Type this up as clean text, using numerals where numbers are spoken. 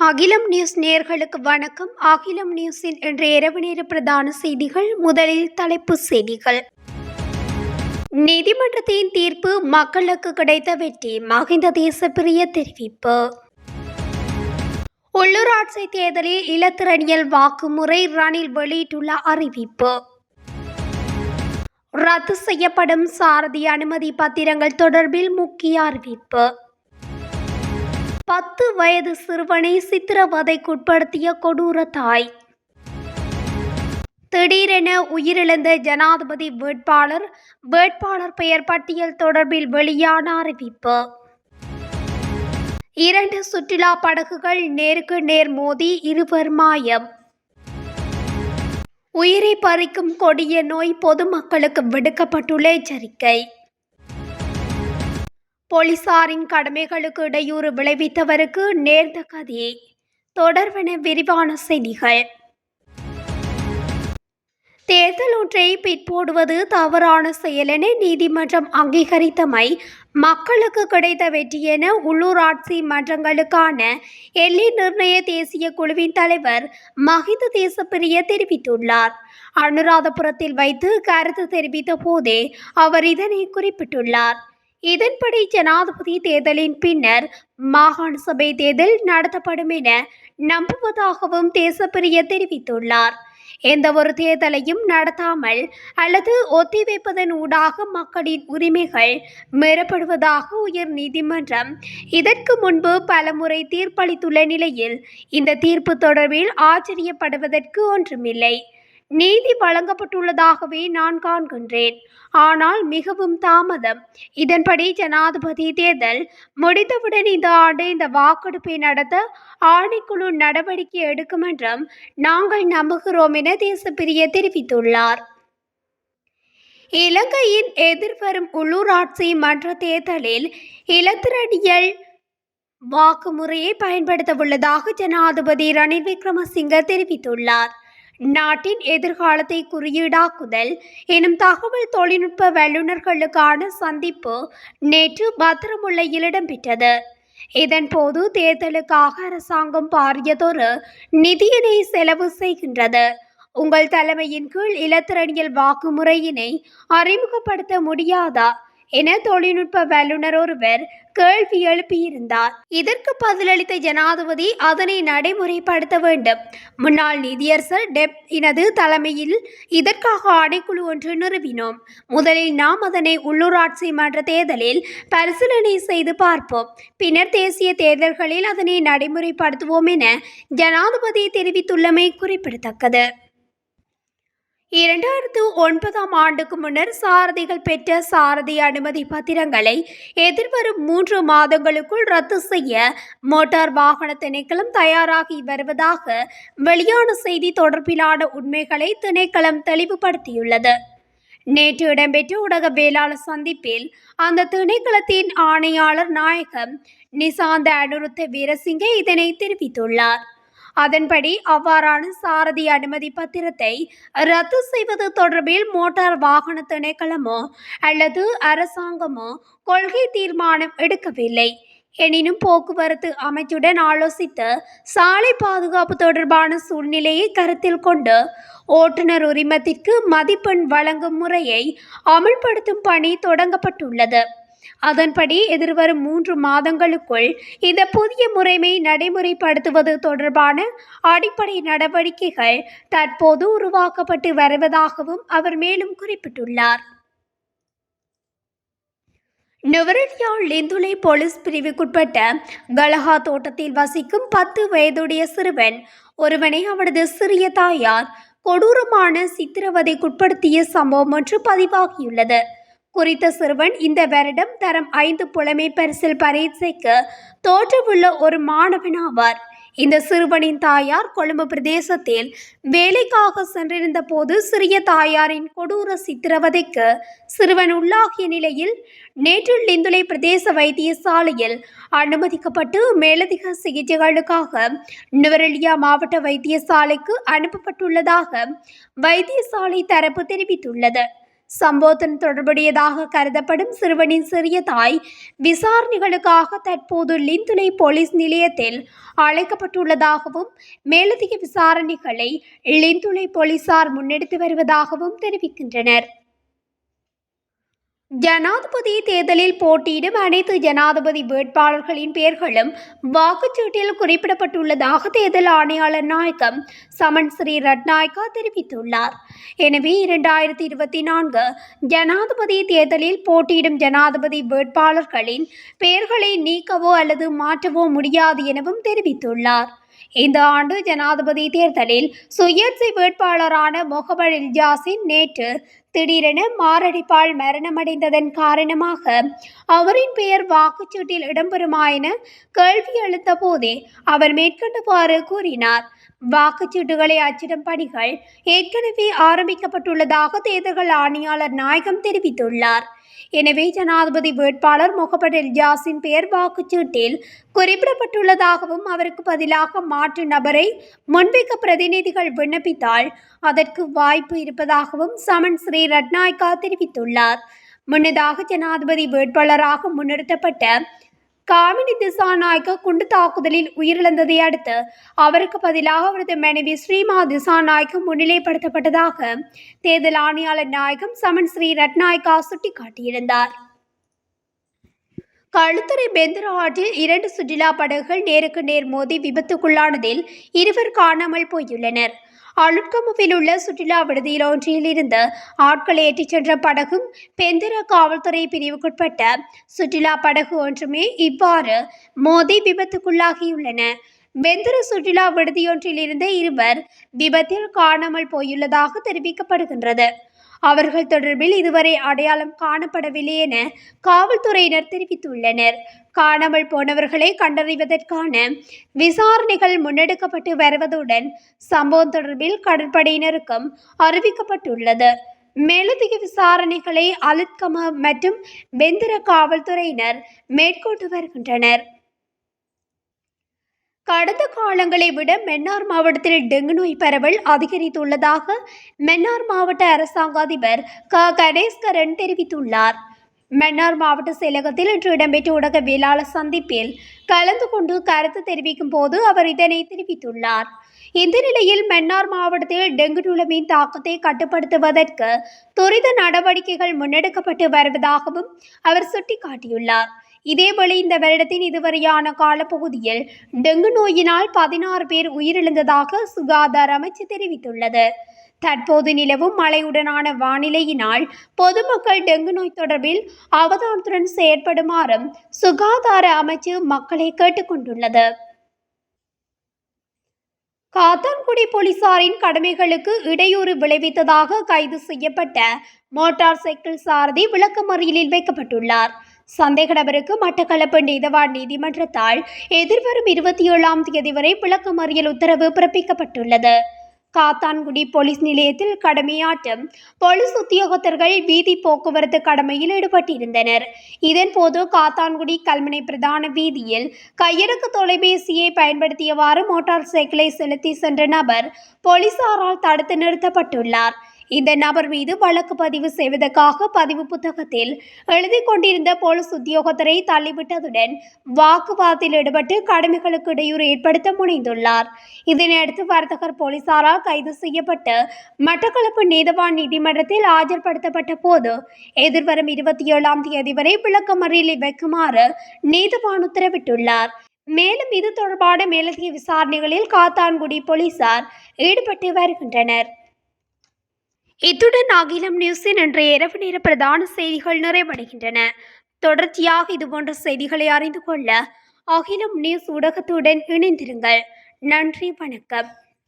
அகிலம் நியூஸ் நேயர்களுக்கு வணக்கம். அகிலம் நியூஸின் இன்றைய இரவு நேர பிரதான செய்திகள். முதலில் தலைப்புச் செய்திகள். நீதிமன்றத்தின் தீர்ப்பு மக்களுக்கு கிடைத்த வெற்றி, மஹிந்த தேசப்பிரிய தெரிவிப்பு. உள்ளூராட்சி தேர்தலில் இலத்திரனியல் வாக்குமுறை ரணில் வெளியிட்டுள்ள அறிவிப்பு. ரத்து செய்யப்படும் சாரதி அனுமதி பத்திரங்கள் தொடர்பில் முக்கிய அறிவிப்பு. 10 வயது சிறுவனை சித்திரவதைக்குட்படுத்திய கொடூர தாய். திடீரென உயிரிழந்த ஜனாதிபதி வேட்பாளர் பெயர் பட்டியல் தொடர்பில் வெளியான அறிவிப்பு. 2 சுற்றுலா படகுகள் நேருக்கு நேர் மோதி இருவர் மாயம். உயிரை பறிக்கும் கொடிய நோய், பொதுமக்களுக்கு விடுக்கப்பட்டுள்ள எச்சரிக்கை. போலீசாரின் கடமைகளுக்கு இடையூறு விளைவித்தவருக்கு நேர்ந்த கதி தொடர்பான விரிவான செய்திகள். தேர்தல் ஒன்றை பிற்போடுவது தவறான செயல் என நீதிமன்றம் அங்கீகரித்தமை மக்களுக்கு கிடைத்த வெற்றி என உள்ளூராட்சி மன்றங்களுக்கான எல்லை நிர்ணய தேசிய குழுவின் தலைவர் மஹிந்த தேசப்பிரிய தெரிவித்துள்ளார். அனுராதபுரத்தில் வைத்து கருத்து தெரிவித்த போதே அவர் இதனை குறிப்பிட்டுள்ளார். இதன்படி ஜனாதிபதி தேர்தலின் பின்னர் மாகாண சபை தேர்தல் நடத்தப்படும் என நம்புவதாகவும் தேசப்பிரிய தெரிவித்துள்ளார். எந்த ஒரு தேர்தலையும் நடத்தாமல் அல்லது ஒத்திவைப்பதன் ஊடாக மக்களின் உரிமைகள் மீறப்படுவதாக உயர் நீதிமன்றம் இதற்கு முன்பு பலமுறை தீர்ப்பளித்துள்ள நிலையில் இந்த தீர்ப்பு தொடர்பில் ஆச்சரியப்படுவதற்கு ஒன்றுமில்லை. நீதி வழங்கப்பட்டுள்ளதாகவே நான் காண்கின்றேன். ஆனால் மிகவும் தாமதம். இதன்படி ஜனாதிபதி தேர்தல் முடிந்தவுடன் இந்த ஆண்டு இந்த வாக்கெடுப்பை நடத்த ஆணைக்குழு நடவடிக்கை எடுக்கும் என்றும் நாங்கள் நம்புகிறோம் என தேசப்பிரிய தெரிவித்துள்ளார். இலங்கையின் எதிர்வரும் உள்ளூராட்சி மன்ற தேர்தலில் இலத்திரனியல் வாக்குமுறையை பயன்படுத்த உள்ளதாக ஜனாதிபதி ரணில் விக்ரமசிங்க தெரிவித்துள்ளார். நாட்டின் எதிர்காலத்தை குறியீடாக்குதல் எனும் தகவல் தொழில்நுட்ப வல்லுநர்களுக்கான சந்திப்பு நேற்று பத்திரமுல்லையில் இடம்பெற்றது. இதன்போது தேர்தலுக்காக அரசாங்கம் பாரியதொரு நிதியினை செலவு செய்கின்றது. உங்கள் தலைமையின் கீழ் இலத்திரனியல் வாக்குமுறையினை அறிமுகப்படுத்த முடியாதா என தொழில்நுட்ப வல்லுநர் ஒருவர் கேள்வி எழுப்பியிருந்தார். இதற்கு பதிலளித்த ஜனாதிபதி அதனை நடைமுறைப்படுத்த வேண்டும். முன்னாள் நீதியரசர் டெப் இனது தலைமையில் இதற்காக ஆணைக்குழு ஒன்று நிறுவினோம். முதலில் நாம் அதனை உள்ளூராட்சி மன்ற தேர்தலில் பரிசீலனை செய்து பார்ப்போம். பின்னர் தேசிய தேர்தல்களில் அதனை நடைமுறைப்படுத்துவோம் என ஜனாதிபதி தெரிவித்துள்ளமை குறிப்பிடத்தக்கது. 2009 ஆண்டுக்கு முன்னர் சாரதிகள் பெற்ற சாரதி அனுமதி பத்திரங்களை எதிர்வரும் 3 மாதங்களுக்குள் ரத்து செய்ய மோட்டார் வாகன திணைக்களம் தயாராகி வருவதாக வெளியான செய்தி தொடர்பிலான உண்மைகளை திணைக்களம் தெளிவுபடுத்தியுள்ளது. நேற்று இடம்பெற்ற ஊடகவியலாளர் சந்திப்பில் அந்த திணைக்களத்தின் ஆணையாளர் நாயகம் நிசாந்த அனுருத்த வீரசிங்க இதனை தெரிவித்துள்ளார். அதன்படி அவ்வாறான சாரதி அனுமதி பத்திரத்தை ரத்து செய்வது தொடர்பில் மோட்டார் வாகன திணைக்களமோ அல்லது அரசாங்கமோ கொள்கை தீர்மானம் எடுக்கவில்லை. எனினும் போக்குவரத்து அமைச்சுடன் ஆலோசித்து சாலை பாதுகாப்பு தொடர்பான சூழ்நிலையை கருத்தில் கொண்டு ஓட்டுநர் உரிமத்திற்கு மதிப்பெண் வழங்கும் முறையை அமல்படுத்தும் பணி தொடங்கப்பட்டுள்ளது. அதன்படி எதிர்வரும் 3 மாதங்களுக்குள் இந்த புதிய முறைமை நடைமுறைப்படுத்துவது தொடர்பான அடிப்படை நடவடிக்கைகள் தற்போது உருவாக்கப்பட்டு வருவதாகவும் அவர் மேலும் குறிப்பிட்டுள்ளார். நுவரெலியா லிந்துலை போலீஸ் பிரிவுக்குட்பட்ட கலஹா தோட்டத்தில் வசிக்கும் 10 வயதுடைய சிறுவன் ஒருவனை அவரது சிறிய தாயார் கொடூரமான சித்திரவதைக்குட்படுத்திய சம்பவம் ஒன்று பதிவாகியுள்ளது. குறித்த சிறுவன் இந்த வருடம் தரம் 5 புலமை பரிசில் பரீட்சைக்கு தோற்றவுள்ள ஒரு மாணவன் ஆவார். இந்த சிறுவனின் தாயார் கொழும்பு பிரதேசத்தில் வேலைக்காக சென்றிருந்த போது சிறிய தாயாரின் கொடூர சித்திரவதைக்கு சிறுவன் உள்ளாகிய நிலையில் நேற்று லிந்துலை பிரதேச வைத்தியசாலையில் அனுமதிக்கப்பட்டு மேலதிக சிகிச்சைகளுக்காக நுவரெலியா மாவட்ட வைத்தியசாலைக்கு அனுப்பப்பட்டுள்ளதாக வைத்தியசாலை தரப்பு தெரிவித்துள்ளது. சம்பவத்துடன் தொடர்புடையதாக கருதப்படும் சிறுவனின் சிறிய தாய் விசாரணைகளுக்காக தற்போது லிந்துலை போலீஸ் நிலையத்தில் அழைக்கப்பட்டுள்ளதாகவும் மேலதிக விசாரணைகளை லிந்துலை போலீசார் முன்னெடுத்து வருவதாகவும் தெரிவிக்கின்றனர். ஜனாதிபதி தேர்தலில் போட்டியிடும் அனைத்து ஜனாதிபதி வேட்பாளர்களின் பெயர்களும் வாக்குச்சீட்டில் குறிப்பிடப்பட்டுள்ளதாக தேர்தல் ஆணையாளர் நாயகம் சமன் ஸ்ரீ ரட்நாயக்கா தெரிவித்துள்ளார். எனவே 2024 ஜனாதிபதி தேர்தலில் போட்டியிடும் ஜனாதிபதி வேட்பாளர்களின் பெயர்களை நீக்கவோ அல்லது மாற்றவோ முடியாது எனவும் தெரிவித்துள்ளார். இந்த ஆண்டு ஜனாதிபதி தேர்தலில் சுயேட்சை வேட்பாளரான முகமது இல்யாசின் நேற்று திடீரென மாரடைப்பால் மரணமடைந்ததன் காரணமாக அவரின் பெயர் வாக்குச்சீட்டில் இடம்பெறுமா என கேள்வி எழுந்த போதே அவர் மேற்கண்டவாறு கூறினார். வாக்குச்சீட்டுகளை அச்சிடும் பணிகள் ஏற்கனவே ஆரம்பிக்கப்பட்டுள்ளதாக தேர்தல் ஆணையாளர் நாயகம் தெரிவித்துள்ளார். எனவே ஜனாதிபதி வேட்பாளர் முகமது இல்யாசின் பெயர் வாக்குச்சீட்டில் குறிப்பிடப்பட்டுள்ளதாகவும் அவருக்கு பதிலாக மாற்று நபரை முன்வைக்க பிரதிநிதிகள் விண்ணப்பித்தால் அதற்கு வாய்ப்பு இருப்பதாகவும் சமன் ஸ்ரீ ரட்நாயக்கா தெரிவித்துள்ளார். முன்னதாக ஜனாதிபதி வேட்பாளராக முன்னிறுத்தப்பட்ட காமினி திசாநாயக்க குண்டு தாக்குதலில் உயிரிழந்ததை அடுத்து அவருக்கு பதிலாக அவரது மனைவி ஸ்ரீமா திசாநாயக்க முன்னிலைப்படுத்தப்பட்டதாக தேர்தல் ஆணையாளர் நாயகம் சமன் ஸ்ரீ ரட்நாயக்கா சுட்டிக்காட்டியிருந்தார். களுத்துறை பெந்தர ஆற்றில் 2 சுற்றுலா படகுகள் நேருக்கு நேர் மோதி விபத்துக்குள்ளானதில் 2 காணாமல் போயுள்ளனர். அளுட்கமுவில் உள்ள சுற்றுலா விடுதியில் ஒன்றில் இருந்து ஆட்களை ஏற்றிச் சென்ற படகும் பெந்தர காவல்துறை பிரிவுக்குட்பட்ட சுற்றுலா படகு ஒன்றுமே இவ்வாறு மோதி விபத்துக்குள்ளாகியுள்ளன. பெந்தர சுற்றுலா விடுதியொன்றில் இருந்த 2 விபத்தில் காணாமல் போயுள்ளதாக தெரிவிக்கப்படுகின்றது. அவர்கள் தொடர்பில் இதுவரை அடையாளம் காணப்படவில்லை என காவல்துறையினர் தெரிவித்துள்ளனர். காணாமல் போனவர்களை கண்டறிவதற்கான விசாரணைகள் முன்னெடுக்கப்பட்டு வருவதுடன் சம்பவம் தொடர்பில் கடற்படையினருக்கும் அறிவிக்கப்பட்டுள்ளது. மேலதிக விசாரணைகளை அலுத்கம மற்றும் பெந்தர காவல்துறையினர் மேற்கொண்டு வருகின்றனர். கடந்த காலங்களை விட மன்னார் மாவட்டத்தில் டெங்கு நோய் பரவல் அதிகரித்துள்ளதாக மன்னார் மாவட்ட அரசாங்க அதிபர் கணேஸ்கரன் தெரிவித்துள்ளார். மன்னார் மாவட்ட செயலகத்தில் இன்று இடம்பெற்ற ஊடகவியலாளர் சந்திப்பில் கலந்து கொண்டு கருத்து தெரிவிக்கும் போது அவர் இதனை தெரிவித்துள்ளார். இந்த நிலையில் மன்னார் மாவட்டத்தில் டெங்கு நுளம்பின் தாக்கத்தை கட்டுப்படுத்துவதற்கு துரித நடவடிக்கைகள் முன்னெடுக்கப்பட்டு வருவதாகவும் அவர் சுட்டிக்காட்டியுள்ளார். இதேவேளை இந்த வருடத்தின் இதுவரையான காலப்பகுதியில் டெங்கு நோயினால் 16 பேர் உயிரிழந்ததாக சுகாதார அமைச்சு தெரிவித்துள்ளது. தற்போது நிலவும் மழையுடனான வானிலையினால் பொதுமக்கள் டெங்கு நோய் தொடர்பில் அவதானத்துடன் செயற்படுமாறும் சுகாதார அமைச்சு மக்களை கேட்டுக்கொண்டுள்ளது. காத்தான்குடி போலீசாரின் கடமைகளுக்கு இடையூறு விளைவித்ததாக கைது செய்யப்பட்ட மோட்டார் சைக்கிள் சாரதி விளக்கமறியலில் வைக்கப்பட்டுள்ளார். சந்தேக நபருக்கு மட்டக்களப்பு நீதவான் நீதிமன்றத்தால் எதிர்வரும் 27ஆம் தேதி வரை விளக்கமறியல் உத்தரவு பிறப்பிக்கப்பட்டுள்ளது. காத்தான்குடி போலீஸ் நிலையத்தில் கடமையாற்றும் போலீஸ் உத்தியோகத்தர்கள் வீதி போக்குவரத்து கடமையில் ஈடுபட்டிருந்தனர். இதன்போது காத்தான்குடி கல்முனை பிரதான வீதியில் கையடக்க தொலைபேசியை பயன்படுத்தியவாறு மோட்டார் சைக்கிளை செலுத்தி சென்ற நபர் போலீசாரால் தடுத்து நிறுத்தப்பட்டுள்ளார். இந்த நபர் மீது வழக்கு பதிவு செய்வதற்காக பதிவு புத்தகத்தில் எழுதி கொண்டிருந்த போலீஸ் உத்தியோகத்தரை தள்ளிவிட்டதுடன் வாக்குவாதத்தில் ஈடுபட்டு கடமைகளுக்கு இடையூறு ஏற்படுத்த முனைந்துள்ளார். இதனையடுத்து வர்த்தகர் போலீசாரால் கைது செய்யப்பட்டு மட்டக்களப்பு நீதவான் நீதிமன்றத்தில் ஆஜர்படுத்தப்பட்ட போது எதிர்வரும் 27ஆம் தேதி வரை விளக்கமறியலில் வைக்குமாறு நீதவான் உத்தரவிட்டுள்ளார். மேலும் இது தொடர்பான மேலதிக விசாரணைகளில் காத்தான்குடி போலீசார் ஈடுபட்டு வருகின்றனர். இத்துடன் அகிலம் நியூஸின் இன்றைய இரவு நேர பிரதான செய்திகள் நிறைவடைகின்றன. தொடர்ச்சியாக இதுபோன்ற செய்திகளை அறிந்து கொள்ள அகிலம் நியூஸ் ஊடகத்துடன் இணைந்திருங்கள். நன்றி, வணக்கம்.